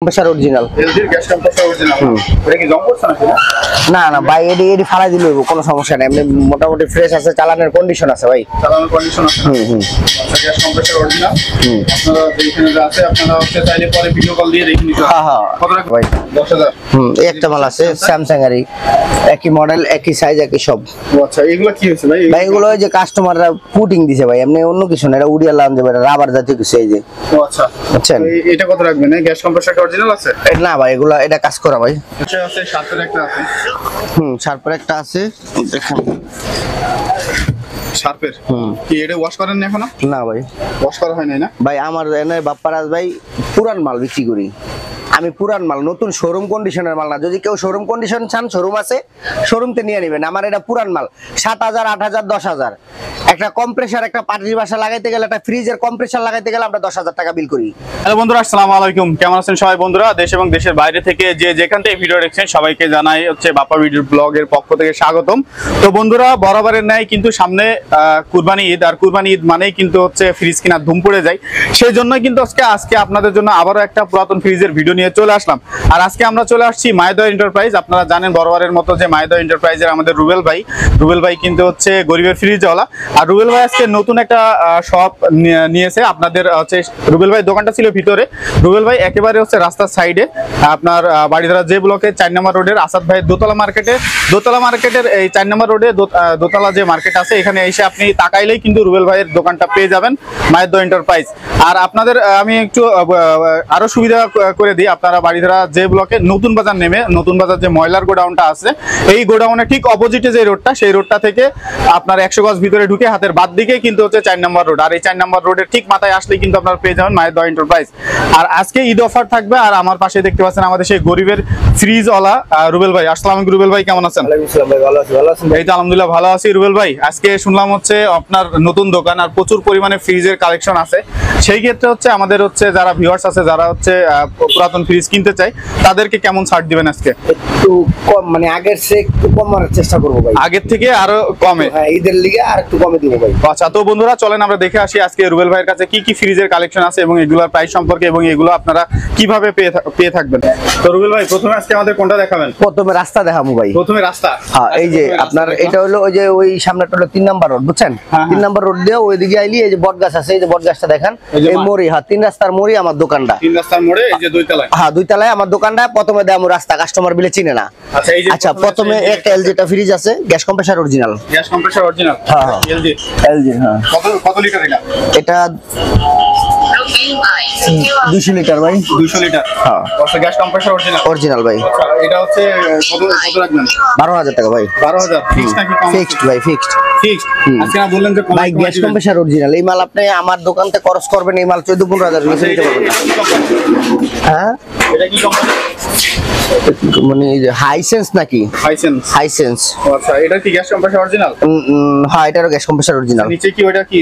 Compressor original এলজির gas compressor original এটা কি জং করছ নাকি না না ভাই এডি ফালাই দিলে কোনো সমস্যা নাই এমনি মোটামুটি ফ্রেশ আছে চালানোর কন্ডিশন আছে ভাই চালানোর কন্ডিশন আছে আচ্ছা গ্যাস কম্প্রেসার অরিজিনাল আপনারা যেখানে আছে আপনারা হচ্ছে চাইলে পরে ভিডিও কল দিয়ে দেখে নিতে হ্যাঁ হ্যাঁ কত টাকা ভাই 10000 এই একটা মাল আছে স্যামসাং এরই একই মডেল একই সাইজ একই সব আচ্ছা এগুলো কি হইছে ভাই ভাই এগুলো ওই যে কাস্টমাররা পুটিং দিছে ভাই এমনি অন্য কিছু না এটা উড়িয়া লাম যাবে রাবার জাতীয় কিছু এই যে আচ্ছা বুঝছেন এটা কত রাখবেন গ্যাস কম্প্রেসারটা অরিজিনাল আছে না ভাই এগুলো এটা কাজ করা ভাই আচ্ছা আছে শার্পের একটা আছে শার্পের একটা আছে দেখেন শার্পের কি এটা ওয়াশ করেন না এখনো না ভাই ওয়াশ করা হয় নাই না ভাই আমার এনে বাপ্পারাজ ভাই পুরান মাল বিক্রি করি আমি পুরান মাল নতুন শোরুম কন্ডিশনের মাল না যদি কেউ শোরুম কন্ডিশন চান শোরুম আছে শোরুমতে নিয়ে নেবেন আমার এটা পুরান মাল 7000 8000 10000 একটা কম্প্রেসার একটা পাটির বাসা লাগাইতে গেলে একটা ফ্রিজের কম্প্রেসার লাগাইতে গেলে আমরা 10000 টাকা বিল করি। হ্যালো বন্ধুরা আসসালামু আলাইকুম কেমন আছেন সবাই বন্ধুরা দেশ এবং দেশের বাইরে থেকে যে যেখান থেকে ভিডিও দেখছেন সবাইকে জানাই হচ্ছে বাপ্পা ভিডিও ব্লগের পক্ষ থেকে স্বাগতম। তো বন্ধুরা বরাবরের ন্যায় কিন্তু সামনে কুরবানি ঈদ আর কুরবানি ঈদ মানেই কিন্তু হচ্ছে ফ্রিজ কেনার ধুম পড়ে যায় সেই জন্য কিন্তু আজকে আপনাদের জন্য আবারও একটা পুরাতন ফ্রিজের ভিডিও নিয়ে চলে আসলাম। আর আজকে আমরা চলে আসছি মায়েদয় এন্টারপ্রাইজ। আপনারা জানেন বরাবরের মতো যে মায়েদয় এন্টারপ্রাইজের আমাদের রুবেল ভাই কিন্তু হচ্ছে গরিবের ফ্রিজওয়ালা। আর রুবেল ভাই আজকে নতুন একটা শপ নিয়েছে আপনাদের হচ্ছে রুবেল ভাই দোকানটা ছিল ভিতরে, রুবেল ভাই একেবারে হচ্ছে রাস্তার সাইডে আপনার বাড়িধারা যে ব্লকে 4 নম্বর রোডের আসাদ ভাইয়ের দোতলা মার্কেটের এই 4 নম্বর রোডে দোতলা যে মার্কেট আছে এখানে এসে আপনি তাকাইলেই কিন্তু রুবেল ভাইয়ের দোকানটা পেয়ে যাবেন মায়েদয় এন্টারপ্রাইজ। আর আপনাদের আমি একটু আরো সুবিধা করে দিই, আপনারা বাড়িধারা যে ব্লকে নতুন বাজার নেমে নতুন বাজার যে ময়লার গোডাউনটা আছে এই গোডাউনের ঠিক অপোজিটে যে রোডটা সেই রোডটা থেকে আপনার 100 গজ ভিতরে ঢুকে হাতের বাদ দিকে কিন্তু হচ্ছে 4 নম্বর রোড। আর এই 4 নম্বর রোডের ঠিক মাথায় আসলে কিন্তু আপনারা পেয়ে যাবেন মায়েদয় এন্টারপ্রাইজ। আর আজকে ঈদ অফার থাকবে আর আমার পাশে দেখতে পাচ্ছেন আমাদের সেই গরিবের ফ্রিজওয়ালা রুবেল ভাই। আসসালামু আলাইকুম রুবেল ভাই, কেমন আছেন? ওয়ালাইকুম আসসালাম ভাই, ভালো আছেন? এই তো আলহামদুলিল্লাহ ভালো আছি রুবেল ভাই। আজকে শুনলাম হচ্ছে আপনার নতুন দোকান আর প্রচুর পরিমাণে ফ্রিজের কালেকশন আছে, সেই ক্ষেত্রে হচ্ছে আমাদের হচ্ছে যারা ভিউয়ার্স আছে যারা হচ্ছে পুরাতন ফ্রিজ কিনতে চায় তাদেরকে কেমন ছাড় দিবেন আজকে? একটু কম মানে আগের চেয়ে একটু কম করার চেষ্টা করব ভাই, আগের থেকে আরো কমে। হ্যাঁ ঈদের লিগে আর একটু কমে দিব ভাই। আচ্ছা তো বন্ধুরা চলেন আমরা দেখে আসি আজকে রুবেল ভাইয়ের কাছে কি কি ফ্রিজের কালেকশন আছে এবং এগুলোর প্রাইস সম্পর্কে এবং এগুলো আপনারা কিভাবে পেয়ে থাকবেন। তো রুবেল ভাই প্রথমে আজকে আমাদের কোনটা দেখাবেন? প্রথমে রাস্তা দেখাবো ভাই। প্রথমে রাস্তা, হ্যাঁ এই যে আপনার এটা হলো ওই যে ওই সামনেটা হলো 3 নাম্বার রোড বুঝছেন, 3 নাম্বার রোড দিয়ে ওইদিকে আইলি এই যে বটগাছ আছে এই যে বটগাছটা দেখেন এই মোড়ি, হ্যাঁ 3 রাস্তার মোড়ি আমার দোকানটা। 3 রাস্তার মোড়ে এই যে 2 তলায়, হ্যাঁ 2 তলায় আমার দোকানটা। প্রথমে দেয় আমার রাস্তা কাস্টমার বিলে চিনে না। আচ্ছা এই যে আচ্ছা প্রথমে একটা এলজিটা ফ্রিজ আছে gas compressor original. Gas compressor original, হ্যাঁ এলজি হ্যাঁ। কত লিটার এটা 200 লিটার ভাই। 200 লিটার, হ্যাঁ আচ্ছা গ্যাস কম্প্রেসার অরিজিনাল ভাই। এটা হচ্ছে কত রাখবেন? 12000 টাকা ভাই। 12000 ফিক্সড নাকি কম? ফিক্সড ভাই, ফিক্সড। আজকে না বললেন যে ভাই গ্যাস কম্প্রেসার অরিজিনাল এই মাল আপনি আমার দোকান থেকে খরচ করবেন এই মাল 14-15 হাজার নিচে নিতে পারবেন। হ্যাঁ এটা কি কোম্পানি? মানে হাইসেন্স নাকি? হাইসেন্স। আচ্ছা এটা কি গ্যাস কম্প্রেসার অরিজিনাল? হ্যাঁ এটারও গ্যাস কম্প্রেসার অরিজিনাল। নিচে কি ওটা কি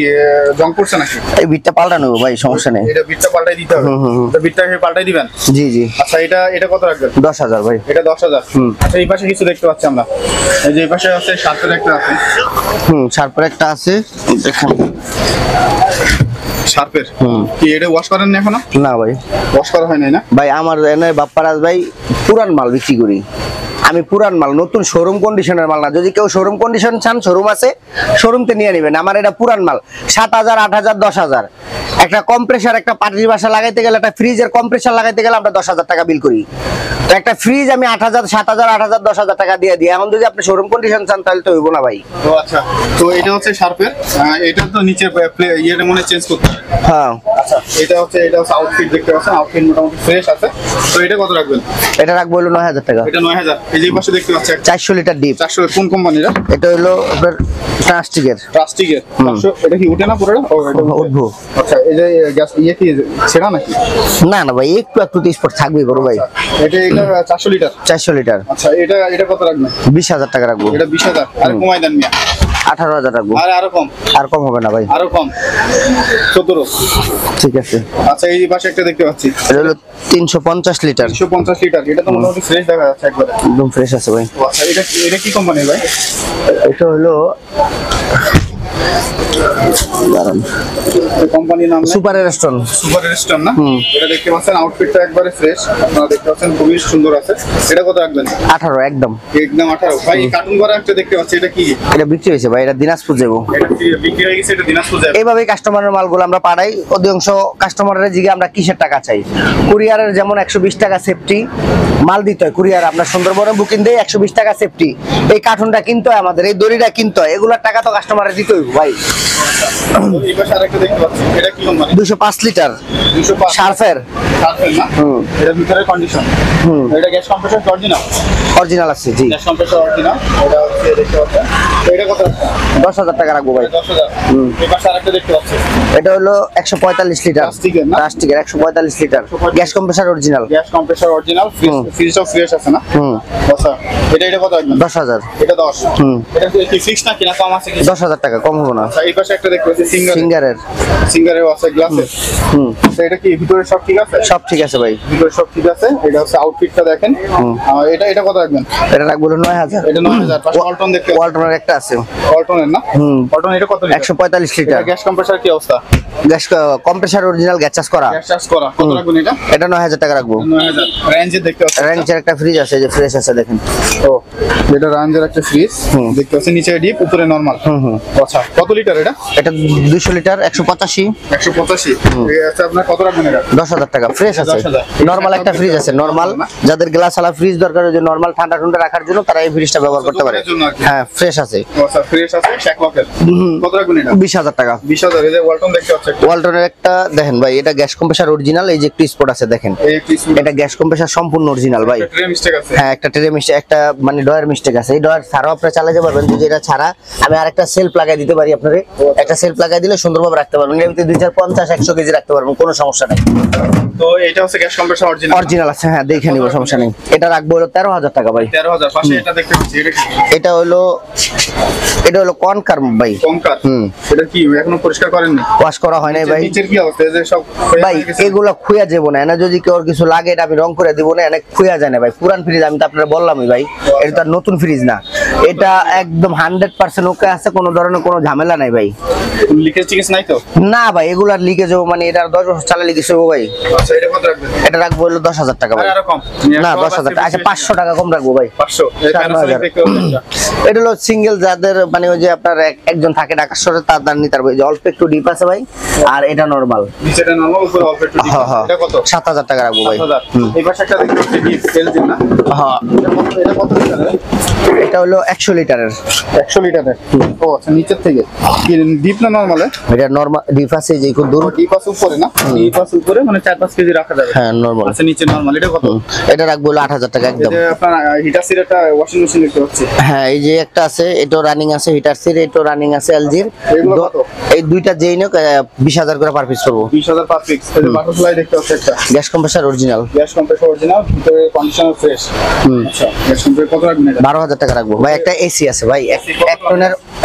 জং করছে নাকি? এই বিটটা পাল্টানো ভাই, সমস্যা নেই। এটা বিটটা পাল্টাই দিতে হবে। তো বিটটা পাল্টাই দিবেন? জি জি। আচ্ছা এটা কত রাখবেন? 10000 ভাই। এটা 10000। আচ্ছা এই পাশে কিছু দেখতে পাচ্ছি আমরা, এই যে এই পাশে আছে শার্পের একটা আছে। শার্পের একটা আছে দেখেন শার্পের কি এটা ওয়াশ করেন না এখনো? না ভাই ওয়াশ করা হয় নাই না ভাই। আমার এনে বাপ্পারাজ ভাই পুরান মাল বিক্রি করি আমি, পুরান মাল নতুন শোরুম কন্ডিশনের মাল না। যদি কেউ শোরুম কন্ডিশন চান শোরুম আছে শোরুমতে নিয়ে নেবেন। আমার এটা পুরান মাল 7000 8000 10000 একটা কম্প্রেসার একটা পাটির বাসা লাগাইতে গেলে একটা ফ্রিজের কম্প্রেসার লাগাইতে গেলে আমরা 10000 টাকা বিল করি। তো একটা ফ্রিজ আমি 8000 7000 8000 10000 টাকা দিয়ে দিই। এখন যদি আপনি শোরুম কন্ডিশন চান তাহলে তো হইব না ভাই। তো আচ্ছা তো এটা হচ্ছে শার্পের, এটা তো নিচে ইয়েটা মনে চেঞ্জ করতে হবে। হ্যাঁ আচ্ছা এটা হচ্ছে আউটফিট দেখতে পাচ্ছেন, আউটফিট মোটামুটি ফ্রেশ আছে। তো এটা কত রাখবেন? এটা রাখবো হলো 9000 টাকা। এটা 9000। এই যে পাশে দেখতে পাচ্ছেন 400 লিটার ডিপ। 400 কোন কোম্পানির? এটা হলো আপনার প্লাস্টিকের। এটা কি উঠে না পুরোটা? ও এটা উঠবো। আচ্ছা এই যে গ্যাস কি ছেড়া নাকি? না না ভাই একটু স্পট থাকবে বড় ভাই। এটা 400 লিটার। 400 লিটার। আচ্ছা এটা কত রাখবেন? 20000 টাকা রাখবো। এটা 20000 আর কমাই দেন মিয়া। 18000 রাখবো। আরো কম? আর কম হবে না ভাই, আরো কম 17। ঠিক আছে। আচ্ছা এই পাশে একটা দেখতে পাচ্ছি, এটা হলো 350 লিটার। 350 লিটার। এটা তো মোটামুটি ফ্রেশ দেখা যাচ্ছে একবারে, একদম ফ্রেশ আছে ভাই। আচ্ছা এটা কি কোম্পানি ভাই? এটা হলো দাঁড়ান, কোম্পানির নাম সুপার রেস্টুরেন্ট। সুপার রেস্টুরেন্ট না? এটা দেখতে পাচ্ছেন আউটফিটটা একবারে ফ্রেশ, আপনারা দেখতে পাচ্ছেন খুবই সুন্দর আছে। এটা কত রাখবেন? 18 একদম। একদম 18। ভাই কার্টুন করা একটা দেখতে পাচ্ছি, এটা কি? এটা বিক্রি হয়েছে ভাই, এটা দিনাজপুর যাবো। এটা কি বিক্রি হয়ে গেছে? এটা দিনাজপুর যাবে। এইভাবেই কাস্টমারের মালগুলো আমরা পাঠাই। অধিকাংশ কাস্টমারের জিগে আমরা কিসের টাকা চাই। কুরিয়ারের যেমন 120 টাকা সেফটি মাল দিতে হয়, কুরিয়ার আপনার সুন্দরবনে বুকিং দেয় 120 টাকা সেফটি। এই কার্টুনটা কিনতে হয় আমাদের, এই দড়িটা কিনতে হয়, এগুলোর টাকা তো কাস্টমারের দিতে হইব ভাই। এই পাশে আরেকটা দেখতে পাচ্ছি, এটা কি কোম্পানি? 205 লিটার 205 সার্ফের। সার্ফের না? এটা ভিতরে কন্ডিশন। এটা গ্যাস কম্প্রেসর অরিজিনাল? অরিজিনাল আছে জি। Gas compressor original. এটা হচ্ছে দেখতে পাচ্ছেন। তো এটা কত? 10,000 টাকা রাখবো ভাই। 10,000। এই পাশে আরেকটা দেখতে পাচ্ছি, এটা হলো 145 লিটার প্লাস্টিকের না? প্লাস্টিকের 145 litre gas compressor original. Gas compressor original, ফ্রিজও ফ্রেশ আছে না? আচ্ছা, এটা কত একদম? 10,000। এটা 10। এটা কি ফিক্স না কিনা কম আছে কি? 10,000 টাকা কম হবে না। আচ্ছা, এই পাশে একটা দেখতে পাচ্ছি সিঙ্গারের। সিঙ্গারের আছে গ্লাসের। তো এটা কি ভিতরে সব ঠিক আছে? সব ঠিক আছে ভাই। ভিতরে সব ঠিক আছে। এটা হচ্ছে আউটফিটটা দেখেন। এটা কত রাখবেন? এটা রাখবো 9,000। এটা 9,000। পাশে অল্টন দেখতে পাচ্ছি। ওয়ালটনের একটা আছে। অল্টনের না? অল্টন এটা কত? 145 লিটার। গ্যাস কম্প্রেসর কি অবস্থা? Gas compressor original gas charge করা। গ্যাস চার্জ করা। কত রাখবেন এটা? এটা 9,000 টাকা রাখবো। 9,000। রেঞ্জের দেখতে পাচ্ছি। রেঞ্জের একটা ফ্রিজ আছে, যে ফ্রেশ আছে দেখেন। ও, এটা রেঞ্জের একটা ফ্রিজ দেখতে পাচ্ছি, নিচে ডিপ উপরে নরমাল। আচ্ছা, কত লিটার এটা? এটা 200 লিটার 185। 185। এই আছে আপনার কত রাখবেন এটা? 10,000 টাকা ফ্রেশ আছে। 10,000 নরমাল একটা ফ্রিজ আছে, নরমাল যাদের গ্লাস আলা ফ্রিজ দরকার, ওই যে নরমাল ঠান্ডা ঠান্ডা রাখার জন্য তারা এই ফ্রিজটা ব্যবহার করতে পারে। হ্যাঁ ফ্রেশ আছে। আচ্ছা, ফ্রেশ আছে, শ্যাকলকের। কত রাখবেন এটা? 20,000 টাকা। 20,000। এই যে ওয়ালটন দেখতে পাচ্ছি একটা। ওয়ালটনের একটা দেখেন ভাই, এটা গ্যাস কম্প্রেসার অরিজিনাল, এই যে একটু স্পট আছে দেখেন। এই পিস এটা গ্যাস কম্প্রেসার সম্পূর্ণ অরিজিনাল ভাই। ট্রে মিস্টেক আছে। হ্যাঁ একটা ট্রে মিস্টেক, একটা মানে ডয়ার মিস্টেক আছে। এই ডয়ার ছাড়াও আপনি চালাতে পারবেন। যদি এটা ছাড়া আমি আরেকটা সেলফ লাগাই দিতে পারি আপনারে, একটা সেলফ লাগাই দিলে সুন্দরভাবে রাখতে পারবেন। এর ভিতরে 250-100 কেজি রাখতে পারবেন, কোনো সমস্যা নাই। তো এটা হচ্ছে গ্যাস কম্প্রেসর অরিজিনাল। অরিজিনাল আছে, হ্যাঁ দেখে নিব, সমস্যা নেই। এটা রাখবো হলো 13,000 টাকা ভাই। 13,000। পাশে এটা দেখতে পাচ্ছি, এটা কি? এটা হলো কনকার ভাই। কনকার। এটা কি এখনো পরিষ্কার করেননি? ওয়াশ করা হয় নাই ভাই। নিচের কি অবস্থা? এই যে সব ভাই এগুলা খুয়া যাবো না, না যদি কেউ কিছু লাগে এটা আমি রং করে দিব না, অনেক খুয়া যায় না ভাই। পুরান ফ্রিজ আমি তো আপনারা বললামই ভাই, এটা তো আর নতুন ফ্রিজ না। এটা একদম 100% ওকে আছে, কোনো ধরনের কোনো ঝামেলা নাই ভাই। লিকেজ টিকেজ নাই তো? না ভাই, এগুলার লিকেজ হবো মানে এটা 10 বছর চালালে লিকেজ হবো ভাই। আচ্ছা, এটা কত রাখবেন? এটা রাখবো হলো 10,000 টাকা ভাই। আরো কম? না 10,000 টাকা। আচ্ছা 500 টাকা কম রাখবো ভাই। 500। এই প্যানাসোনিক দেখতে পাচ্ছি এটা। এটা হলো সিঙ্গেল, যাদের মানে ওই যে আপনার একজন থাকে ঢাকা শহরে, তার নিতে পারবে। যে অল্প একটু ডিপ আছে ভাই, আর এটা নরমাল। নিচেটা নরমাল, উপরে অল্প একটু ডিপ। এটা কত? 7,000 টাকা রাখবো ভাই। 7,000। এই পাশে একটা দেখতে পাচ্ছি ডিপ এলজি না? হ্যাঁ এটা কত লিটারের? এটা হলো 100 লিটারের। 100 লিটারের। ও আচ্ছা, নিচের থেকে কি ডিপ না নরমালে? এটা নরমাল ডিপ আছে, যে কোন দূর ডিপ আছে উপরে না? ডিপ আছে উপরে, মানে 4-5 কেজি রাখা যাবে। হ্যাঁ নরমাল। আচ্ছা, নিচে নরমাল। এটা কত? এটা রাখবো হলো 8,000 টাকা একদম। এই যে আপনার হিটাসির একটা ওয়াশিং মেশিন দেখতে পাচ্ছি। হ্যাঁ এই যে একটা আছে, এটাও রানিং আছে, হিটারসির এটাও রানিং আছে, এলজির। এগুলো কত? এই দুইটা যেই নোক 20,000 করে পার পিস করবো। 20,000 পার পিস। এই যে বাটারফ্লাই দেখতে পাচ্ছি একটা। Gas compressor original. Gas compressor original, ভিতরে কন্ডিশনার ফ্রেশ। আচ্ছা, গ্যাস কম্প্রেসর কত রাখবেন এটা? 12,000 টাকা রাখবো ভাই। একটা এসি আছে ভাই,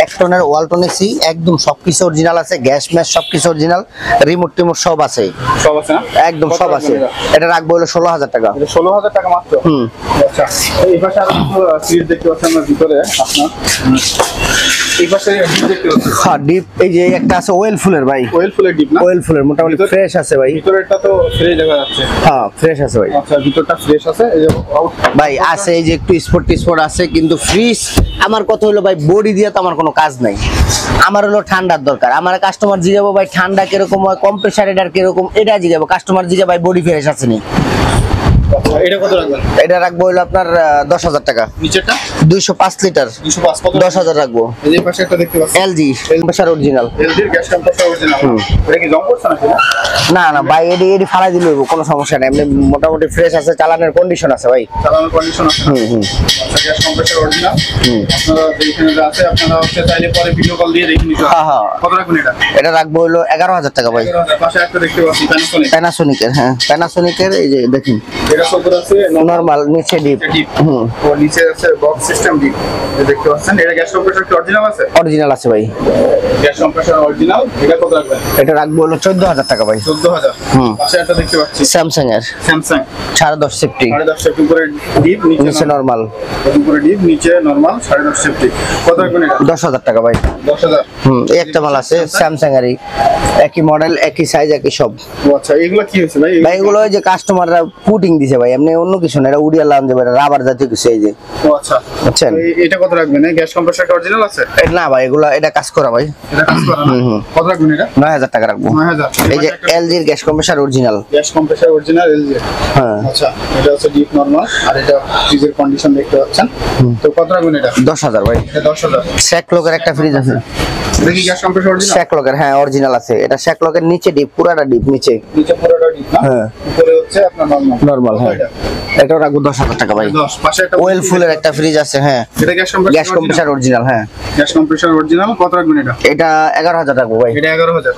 এক টনের ওয়ালটন এসি, একদম সবকিছু অরিজিনাল আছে, গ্যাস ম্যাশ সবকিছু অরিজিনাল, রিমোট টিমোট সব আছে, সব আছে না? একদম কত সব রাখবেন আছে। এটা? এটা রাখবো হলো 16,000 টাকা। এটা 16,000 টাকা মাত্র। আচ্ছা, এই পাশে আরো সিরিজ দেখতে পাচ্ছি আমরা ভিতরে আপনার। এই পাশে ডিপ দেখতে পাচ্ছি। হ্যাঁ ডিপ, এই যে একটা আছে ওয়েল ফুলের ভাই। ওয়েল ফুলের ডিপ না? ওয়েল ফুলের মোটামুটি ফ্রেশ আছে ভাই। ভিতরেরটা তো ফ্রেশ দেখা যাচ্ছে। হ্যাঁ ফ্রেশ আছে ভাই। আচ্ছা, ভিতরটা ফ্রেশ আছে। এই যে আউট ভাই আছে, এই যে একটু স্পট আছে, কিন্তু ফ্রিজ আমার কথা হলো ভাই, বডি দিয়ে তো আমার কোনো কাজ নাই। আমার হলো ঠান্ডার দরকার। আমার কাস্টমার জিগাবো ভাই ঠান্ডা কিরকম হয়, কম্প্রেসার এটার কিরকম, এটা জিগাবো। কাস্টমার জিগা ভাই বডি ফ্রেশ আছে নি। আচ্ছা, এটা কত রাখবেন? এটা রাখবো হলো আপনার 10,000 টাকা। নিচেরটা 205 লিটার 205 কত? 10,000 রাখবো। এই যে পাশে একটা দেখতে পাচ্ছি এলজি কম্প্রেসার অরিজিনাল। এলজির গ্যাস কম্প্রেসর অরিজিনাল। এটা কি জং করছে নাকি? না না ভাই, এডি ফালাই দিলে হইবো, কোনো সমস্যা নাই। এমনি মোটামুটি ফ্রেশ আছে, চালানোর কন্ডিশন আছে ভাই। চালানোর কন্ডিশন আছে। আচ্ছা, গ্যাস কম্প্রেসর অরিজিনাল। আপনারা যেখানে যা আছে আপনারা হচ্ছে চাইলে পরে ভিডিও কল দিয়ে দেখে নিতে হ্যাঁ হ্যাঁ। কত রাখবেন এটা? এটা রাখবো হলো 11,000 টাকা ভাই। 11,000। পাশে একটা দেখতে পাচ্ছি প্যানাসোনিক। প্যানাসোনিকের, হ্যাঁ প্যানাসোনিকের, এই যে দেখুন এটা 14 উপরে আছে নরমাল, নিচে ডিপ। ডিপ, ও নিচে আছে বক্স সিস্টেম ডিপ, দেখতে পাচ্ছেন। এটা গ্যাস কম্প্রেসর কি অরিজিনাল আছে? অরিজিনাল আছে ভাই, গ্যাস কম্প্রেসর অরিজিনাল। এটা কত রাখবেন? এটা রাখবো হলো 14,000 টাকা ভাই। 14,000। পাশে একটা দেখতে পাচ্ছি স্যামসাং এর স্যামসাং 10.5 সেফটি, 10.5 সেফটি, উপরে ডিপ, নিচে নরমাল। উপরে ডিপ, নিচে নরমাল, 10.5 সেফটি। কত রাখবেন এটা? 10,000 টাকা ভাই। 10,000। এই একটা মাল আছে স্যামসাং এরই, একই মডেল, একই সাইজ, একই সব। ও আচ্ছা, এগুলো কি হয়েছে ভাই? ভাই এগুলো ওই যে কাস্টমাররা পুটিং দিছে ভাই, এমনি অন্য কিছু না, এটা উড়িয়া লাগান যাবে, এটা রাবার জাতীয় কিছু। এই যে, ও আচ্ছা, বুঝছেন? এটা কত রাখবেন? গ্যাস কম্প্রেসর অরিজিনাল আছে? না ভাই, এগুলো এটা কাজ করা ভাই। এটা কাজ করা না? কত রাখবেন এটা? 9,000 টাকা রাখবো। 9,000। এই যে এলজি এর gas compressor original. Gas compressor original LG. হ্যাঁ আচ্ছা, এটা হচ্ছে ডিপ নরমাল, আর এটা ফ্রিজের কন্ডিশন দেখতে পাচ্ছেন। তো কত রাখবেন এটা? 10,000 ভাই। এটা 10,000। শ্যাকলকের একটা ফ্রিজ আছে। এটা কি গ্যাস কম্প্রেসর অরিজিনাল? শ্যাকলকের, হ্যাঁ অরিজিনাল আছে। এটা শ্যাকলকের নিচে ডিপ, পুরাটা ডিপ নিচে। নিচে পুরোটা ডিপ না? হ্যাঁ। উপরে হচ্ছে আপনার নরমাল। নরমাল, হ্যাঁ। এটাও রাখবো 10,000 টাকা ভাই। 10। পাশে একটা ওয়েল ফুলের একটা ফ্রিজ আছে, হ্যাঁ। এটা gas compressor? Gas compressor original, হ্যাঁ। Gas compressor original. কত রাখবেন এটা? এটা 11,000 রাখবো ভাই। এটা 11,000।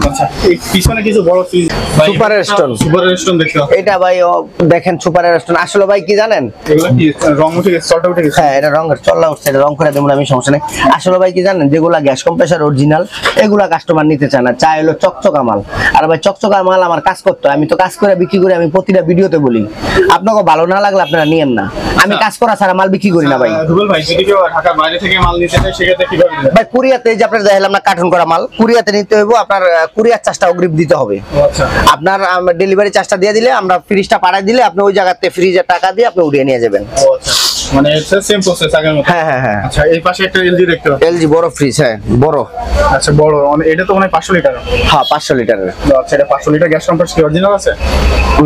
আচ্ছা, এই পিছনে কিছু বড় fridge, super stone. Super stone দেখতে পাচ্ছেন। এটা ভাই দেখেন সুপার স্টোন। আসলে ভাই কি জানেন, এগুলো কি রং উঠে গেছে, চলটা উঠে গেছে? হ্যাঁ এটা রঙের চল্লা উঠছে, এটা রং করে দেবো আমি, সমস্যা নেই। আসলে ভাই কি জানেন, যেগুলা গ্যাস কম্প্রেসর অরিজিনাল এগুলা কাস্টমার নিতে চায় না, চাই হলো চকচকা মাল। আর ভাই চকচকা মাল আমার কাজ করতে হয়, আমি তো কাজ করে বিক্রি করি, আমি প্রতিটা ভিডিওতে বলি। আপনাকে ভালো না লাগলে আপনারা নিয়েন না, আমি কাজ করা ছাড়া মাল বিক্রি করি না ভাই। রুবেল ভাই, যদি কেউ ঢাকার বাইরে থেকে মাল নিতে চায় সেক্ষেত্রে কিভাবে নেবে? ভাই কুরিয়াতে, এই যে আপনার দেখালাম না কার্টুন করা মাল, কুরিয়াতে নিতে হইব। আপনার কুরিয়ার চার্জটা অগ্রিম দিতে হবে। আচ্ছা, আপনার ডেলিভারি চার্জটা দিয়ে দিলে, আমরা ফ্রিজটা পাঠাই দিলে, আপনি ওই জায়গাতে ফ্রিজের টাকা দিয়ে আপনি উঠিয়ে নিয়ে যাবেন। ও আচ্ছা, মানে হচ্ছে সেম প্রসেস আগের মতো? হ্যাঁ হ্যাঁ হ্যাঁ। আচ্ছা, এই পাশে একটা এলজি দেখতে পাচ্ছি। এলজি বড় ফ্রিজ, হ্যাঁ বড়। আচ্ছা, বড়, এটা তো মানে 500 লিটার। হ্যাঁ 500 লিটারের। আচ্ছা, এটা 500 লিটার গ্যাস কম্প্রেসর কি অরিজিনাল আছে?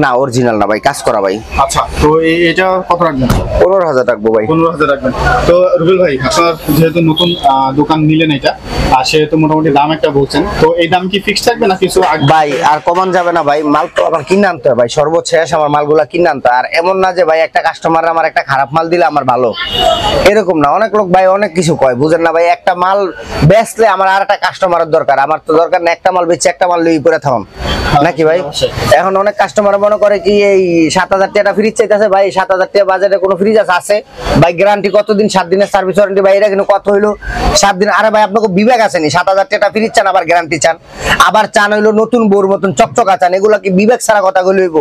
না অরিজিনাল না ভাই, কাজ করা ভাই। আচ্ছা, তো এটা কত রাখবেন? 15,000 রাখবো ভাই। 15,000 রাখবেন। তো রুবেল ভাই, আপনার যেহেতু নতুন দোকান নিলেন এটা, আর সেহেতু মোটামুটি দাম একটা বলছেন, তো এই দাম কি ফিক্সড থাকবে না কিছু ভাই আর কমান যাবে না ভাই, মাল তো আবার কিনে আনতে হয় ভাই, সর্বশেষ আমার মালগুলা কিনে আনতে হয়। আর এমন না যে ভাই একটা কাস্টমার আমার একটা খারাপ মাল দিলে আমার ভালো, এরকম না। অনেক লোক ভাই অনেক কিছু কয়, বুঝেন না ভাই। একটা মাল বেচলে আমার আর একটা কাস্টমারের দরকার, আমার তো দরকার না একটা মাল বেচে একটা মাল লই করে থাকুন নাকি ভাই। এখন অনেক কাস্টমার মনে করে কি এই 7,000 টাকা ফ্রিজ চাইতেছে ভাই, 7,000 টাকা বাজারে কোনো ফ্রিজ আছে ভাই? গ্যারান্টি কতদিন? 7 দিনের সার্ভিস ওয়ারেন্টি ভাই, এটা কিন্তু কত হইলো 7 দিন। আরে ভাই আপনাকে বিবেক আছে নি? 7,000 টাকা ফ্রিজ চান, আবার গ্যারান্টি চান, আবার চান হইলো নতুন বোর মতন চকচকা চান, এগুলা কি বিবেক ছাড়া কথা হইব?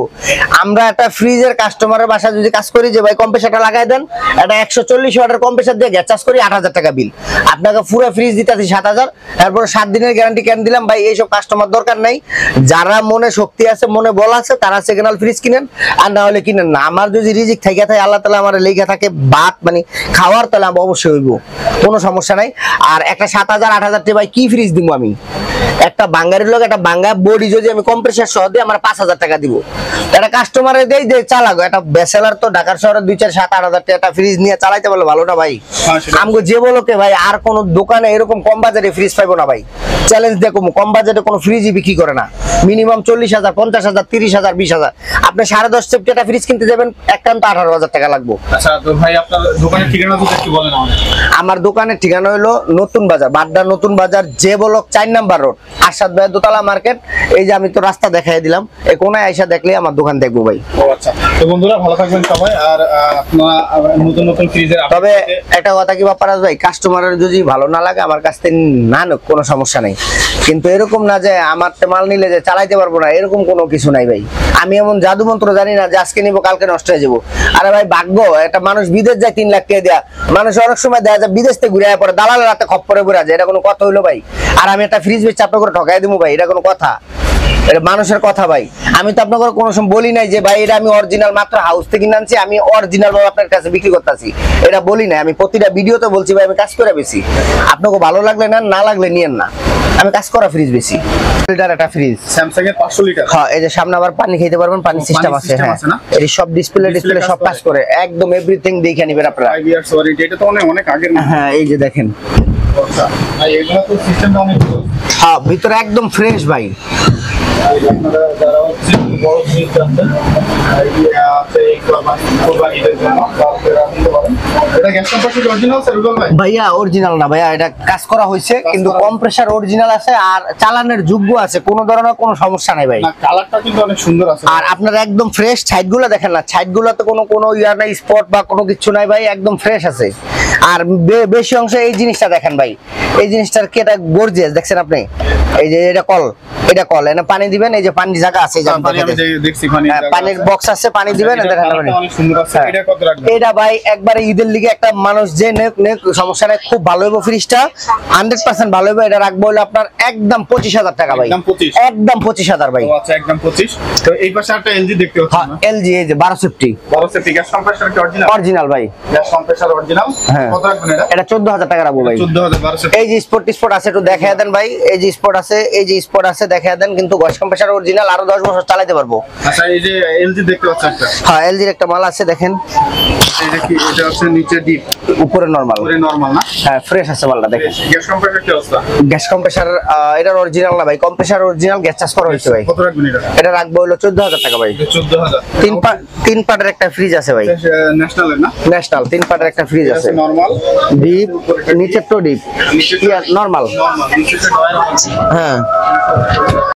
আমরা একটা ফ্রিজের কাস্টমারের বাসায় যদি কাজ করি যে ভাই কম্প্রেসারটা লাগাই দেন, এটা 140 ওয়াটের কম্প্রেসার দিয়ে গ্যাস চার্জ করি 8,000 টাকা বিল, আপনাকে পুরো ফ্রিজ দিতেছি 7,000, তারপর 7 দিনের গ্যারান্টি কেন দিলাম ভাই? এইসব কাস্টমার দরকার নাই। যারা মনে শক্তি আছে, মনে বল আছে, তারা সেকেন্ড ফ্রিজ কিনেন, আর না হলে কিনেন না। আমার যদি রিজিক থাকে থাকে, আল্লাহ তাআলা আমার লেগে থাকে বাত মানে খাওয়ার, তাহলে আমি অবশ্যই হইব, কোনো সমস্যা নাই। আর একটা 7,000 8,000 টাকা ভাই কি ফ্রিজ দিব আমি? একটা বাঙ্গারের লোক একটা বাঙ্গা বডি যদি আমি কম্প্রেসার সহ দিই, আমার 5,000 টাকা দিব। একটা কাস্টমারে দেই যে চালাগো, একটা বেসেলার তো ঢাকার শহরে 2-4-7-8,000 টাকা ফ্রিজ নিয়ে চালাইতে পারলে ভালোটা ভাই। আমগো যে বলোকে ভাই আর কোন দোকানে এরকম কম বাজারে ফ্রিজ পাইবো না ভাই, চ্যালেঞ্জ দেখো। কম বাজেটে কোনো ফ্রিজই বিক্রি করে না, মিনিমাম 40,000 50,000 30,000 20,000। আপনি 10.5 সেফটি একটা ফ্রিজ কিনতে যাবেন, একান্ত 18,000 টাকা লাগবে। আচ্ছা, তো ভাই আপনার দোকানের ঠিকানা তো একটু বলেন আমাদের। আমার দোকানের ঠিকানা হলো নতুন বাজার, বাড্ডা নতুন বাজার, যে ব্লক 4 নাম্বার রোড, আরশাদ ভাই দোতলা মার্কেট। এই যে আমি তো রাস্তা দেখাই দিলাম, এই কোনায় আইসা দেখলে আমার দোকান দেখবো ভাই। ও আচ্ছা, তো বন্ধুরা ভালো থাকবেন সবাই। আর আপনারা নতুন নতুন ফ্রিজের, তবে একটা কথা কি বাপ্পারাজ ভাই, কাস্টমারের যদি ভালো না লাগে আমার কাছ থেকে না নোক, কোনো সমস্যা নেই। কিন্তু এরকম না যে আমার মাল নিলে যে চালাইতে পারবো না, এরকম কোনো কিছু নাই ভাই। আমি এমন জাদু মন্ত্র জানি না যে আজকে নিবো কালকে নষ্ট হয়ে যাবো। আরে ভাই ভাগ্য, একটা মানুষ বিদেশ যায় 3 লাখ টাকা দেয়া, মানুষ অনেক সময় দেখা যায় বিদেশ থেকে ঘুরে পরে দালালের রাতে খপ্পরে ঘুরে যায়, এটা কোনো কথা হইলো ভাই? আর আমি একটা ফ্রিজ বেচে আপনার করে ঠকাই দেবো ভাই, এটা কোনো কথা? এটা মানুষের কথা ভাই। আমি তো আপনাকে কোনো সময় বলি নাই যে ভাই এটা আমি অরিজিনাল মাত্র হাউস থেকে কিনে আনছি, আমি অরিজিনাল ভাবে আপনার কাছে বিক্রি করতেছি, এটা বলি নাই। আমি প্রতিটা ভিডিওতে বলছি ভাই আমি কাজ করে বেশি, আপনাকে ভালো লাগলে না, না লাগলে নিয়েন না, আমি কাজ করা ফ্রিজ বেশি। লিটার একটা ফ্রিজ স্যামসাং এর 500 লিটার। হ্যাঁ, এই যে সামনে আবার পানি খেতে পারবেন, পানি সিস্টেম আছে। হ্যাঁ, এই সব ডিসপ্লে সব কাজ করে, একদম এভরিথিং দেখে নিবেন আপনারা। 5 ইয়ার্স ওয়ারেন্টি, এটা তো অনেক আগের। হ্যাঁ, এই যে দেখেন, আচ্ছা ভাই, এগুলো তো সিস্টেমটা অনেক ভালো। হ্যাঁ ভিতরে একদম ফ্রেশ ভাই। আপনারা যারা হচ্ছে বড় ফ্রিজ আছেন, এটা gas compressor original sir Rubel ভাই? ভাইয়া অরিজিনাল না ভাইয়া, এটা কাজ করা হয়েছে কিন্তু কম্প্রেসার অরিজিনাল আছে আর চালানের যোগ্য আছে, কোনো ধরনের কোনো সমস্যা নাই ভাই। না কালারটা কিন্তু অনেক সুন্দর আছে। আর আপনার একদম ফ্রেশ সাইডগুলো দেখেন না, সাইডগুলোতে কোনো ইয়া নাই, স্পট বা কোনো কিছু নাই ভাই, একদম ফ্রেশ আছে। আর বেশি অংশ এই জিনিসটা দেখেন ভাই, এই জিনিসটার কি এটা গর্জিয়াস দেখছেন আপনি, এই যে এটা কল, এটা কল, এনে পানি দিবেন, এই যে পানির জায়গা আছে, এই যে আমি পানি আমি দেখছি পানির বক্স আছে, পানি দিবেন, দেখেন অনেক সুন্দর আছে। এটা কত রাখবেন? এটা ভাই একবারে ঈদের লিগে একটা মানুষ যে নেক নেক সমস্যা নাই, খুব ভালো হইব ফ্রিজটা, 100% ভালো হইব। এটা রাখবো হলো আপনার একদম 25,000 টাকা ভাই, একদম 25,000 ভাই। আচ্ছা একদম 25। তো এই পাশে একটা এলজি দেখতে পাচ্ছি। হ্যাঁ এলজি, এই যে 1250 গ্যাস কম্প্রেসর কি অরিজিনাল? অরিজিনাল ভাই, গ্যাস কম্প্রেসর অরিজিনাল। হ্যাঁ। কত রাখবেন এটা? এটা 14,000 টাকা রাখবো ভাই। 14,000 এই যে স্পট আছে একটু দেখায় দেন ভাই, এই যে স্পট আছে, এই যে স্পট আছে দেখায় দেন, কিন্তু গ্যাস কম্প্রেসর অরিজিনাল, আরো 10 বছর চালাতে পারবো। আচ্ছা এই যে এলজি দেখতে পাচ্ছি একটা। হ্যাঁ এলজির একটা মাল আছে দেখেন, এটা কি? এটা হচ্ছে নিচে ডিপ, উপরে নরমাল। উপরে নরমাল না? হ্যাঁ ফ্রেশ আছে মালটা দেখেন। গ্যাস কম্প্রেসর কি অবস্থা? গ্যাস কম্প্রেসার এটার অরিজিনাল না ভাই, কম্প্রেসার অরিজিনাল, গ্যাস চার্জ করা হয়েছে ভাই। কত রাখবেন এটা? এটা রাখবো হলো 14,000 টাকা ভাই। 14,000। তিন পার্টের একটা ফ্রিজ আছে ভাই, ন্যাশনালের না? ন্যাশনাল 3 পার্টের একটা ফ্রিজ আছে, নরমাল, ডিপ, নিচে তো ডিপ, নরমাল। নরমাল, নিচে ডয়ার আছে। হ্যাঁ